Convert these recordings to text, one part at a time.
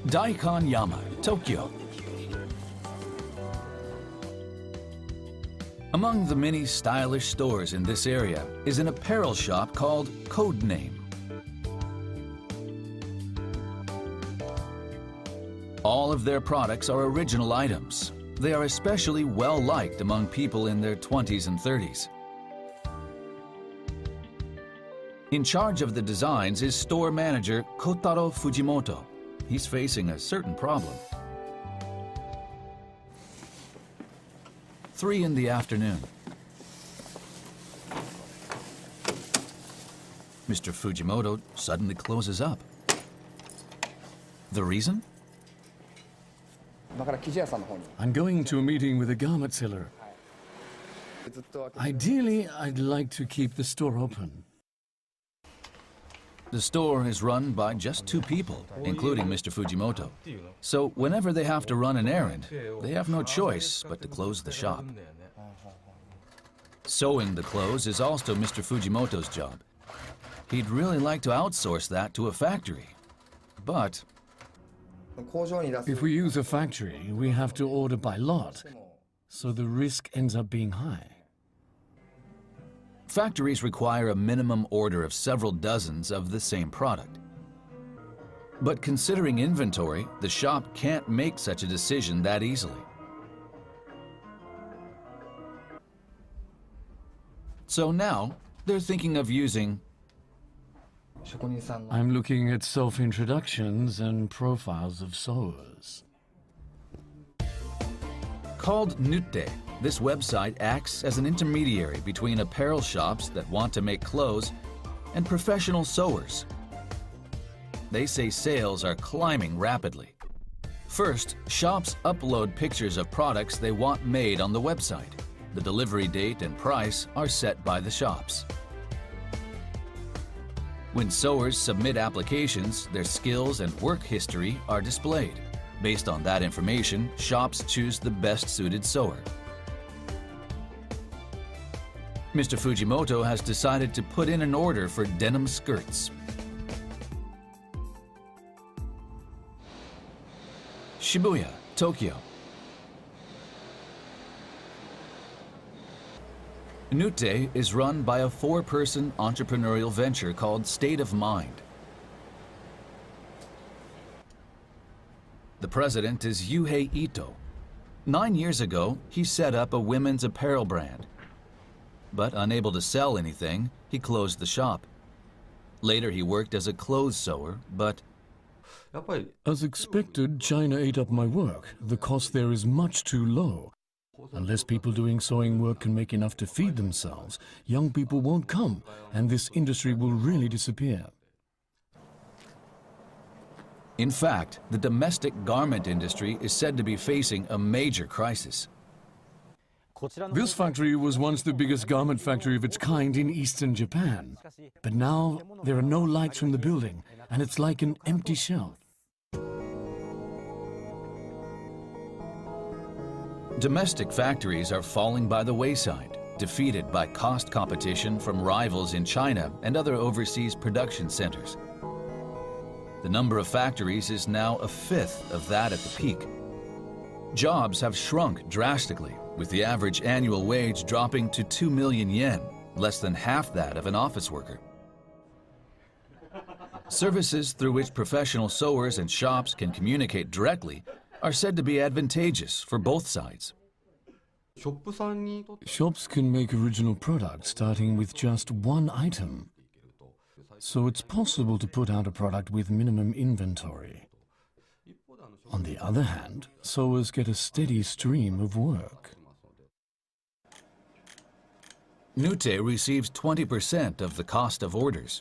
Daikanyama, Tokyo. Among the many stylish stores in this area is an apparel shop called Codename. All of their products are original items. They are especially well-liked among people in their 20s and 30s. In charge of the designs is store manager Kotaro Fujimoto. He's facing a certain problem. 3 in the afternoon. Mr. Fujimoto suddenly closes up. The reason? I'm going to a meeting with a garment seller. Ideally, I'd like to keep the store open. The store is run by just 2 people, including Mr. Fujimoto. So whenever they have to run an errand, they have no choice but to close the shop. Sewing the clothes is also Mr. Fujimoto's job. He'd really like to outsource that to a factory, but If we use a factory, we have to order by lot, so the risk ends up being high. factories require a minimum order of several dozens of the same product. But considering inventory, the shop can't make such a decision that easily. So now, they're thinking of using I'm looking at self-introductions and profiles of sewers. Called Nutte, this website acts as an intermediary between apparel shops that want to make clothes and professional sewers. They say sales are climbing rapidly. First, shops upload pictures of products they want made on the website. The delivery date and price are set by the shops. When sewers submit applications, their skills and work history are displayed. Based on that information, shops choose the best suited sewer. Mr. Fujimoto has decided to put in an order for denim skirts. Shibuya, Tokyo. Nutte is run by a 4-person entrepreneurial venture called State of Mind. The president is YUhei Ito. 9 years ago, he set up a women's apparel brand. But unable to sell anything, he closed the shop. Later, he worked as a clothes sewer, but As expected, China ate up my work. The cost there is much too low. Unless people doing sewing work can make enough to feed themselves, young people won't come, and this industry will really disappear. in fact, the domestic garment industry is said to be facing a major crisis. This factory was once the biggest garment factory of its kind in eastern Japan. But now there are no lights from the building, and it's like an empty shell. Domestic factories are falling by the wayside, defeated by cost competition from rivals in China and other overseas production centers. The number of factories is now a fifth of that at the peak. Jobs have shrunk drastically, with the average annual wage dropping to 2 million yen, less than half that of an office worker. Services through which professional sewers and shops can communicate directly are said to be advantageous for both sides. Shops can make original products starting with just one item. So it's possible to put out a product with minimum inventory. On the other hand, sewers get a steady stream of work. Nutte receives 20% of the cost of orders.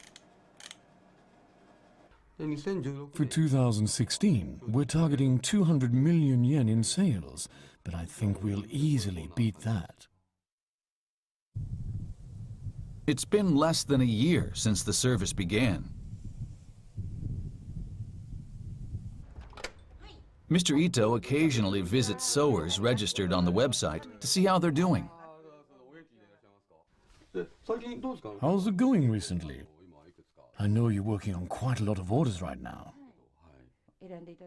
For 2016, we're targeting 200 million yen in sales, but I think we'll easily beat that. It's been less than a year since the service began. Mr. Ito occasionally visits sewers registered on the website to see how they're doing. How's it going recently? I know you're working on quite a lot of orders right now.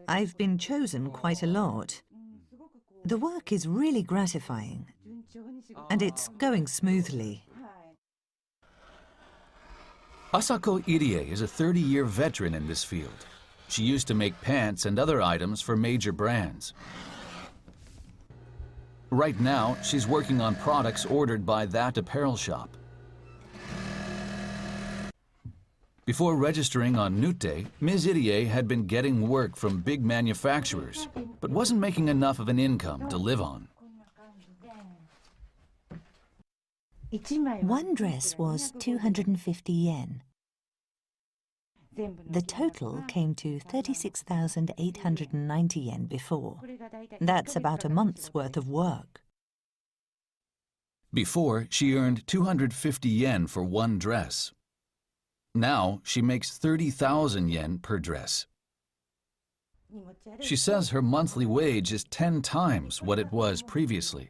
I've been chosen quite a lot. The work is really gratifying, and it's going smoothly. Asako Irie is a 30-year veteran in this field. She used to make pants and other items for major brands. Right now, she's working on products ordered by that apparel shop. Before registering on Nute, Ms. Irie had been getting work from big manufacturers, but wasn't making enough of an income to live on. One dress was 250 yen. The total came to 36,890 yen before. That's about a month's worth of work. Before, she earned 250 yen for one dress. Now, she makes 30,000 yen per dress. She says her monthly wage is 10 times what it was previously.